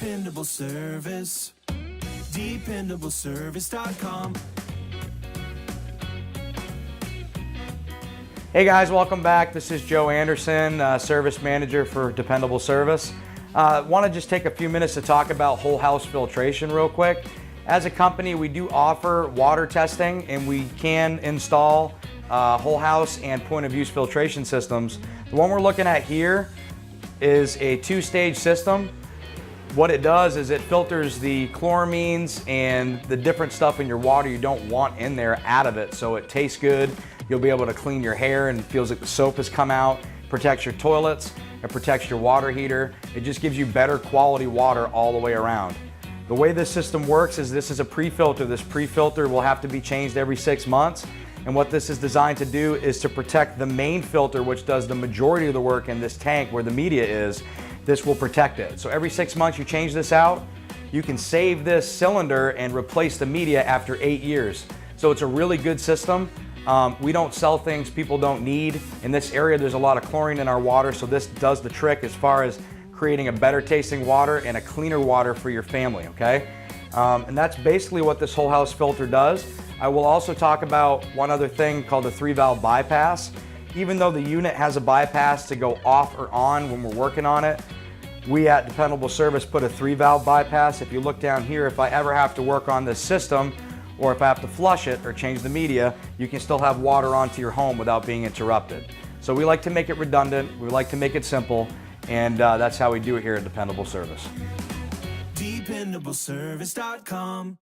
Dependable service. Dependableservice.com. Hey guys, welcome back. This is Joe Anderson, Service Manager for Dependable Service. Want to just take a few minutes to talk about whole house filtration real quick. As a company, we do offer water testing and we can install whole house and point of use filtration systems. The one we're looking at here is a two-stage system. What it does is it filters the chloramines and the different stuff in your water you don't want in there out of it, so it tastes good. You'll be able to clean your hair and it feels like the soap has come out. Protects your toilets, it protects your water heater. It just gives you better quality water all the way around. The way this system works is this is a pre-filter. This pre-filter will have to be changed every 6 months. And what this is designed to do is to protect the main filter, which does the majority of the work in this tank where the media is. This will protect it. So every 6 months you change this out, you can save this cylinder and replace the media after 8 years. So it's a really good system. We don't sell things people don't need. In this area, there's a lot of chlorine in our water, so this does the trick as far as creating a better tasting water and a cleaner water for your family, okay? And that's basically what this whole house filter does. I will also talk about one other thing called the 3-valve bypass. Even though the unit has a bypass to go off or on when we're working on it, we at Dependable Service put a 3-valve bypass. If you look down here, if I ever have to work on this system, or if I have to flush it or change the media, you can still have water onto your home without being interrupted. So we like to make it redundant, we like to make it simple, and that's how we do it here at Dependable Service. Dependableservice.com.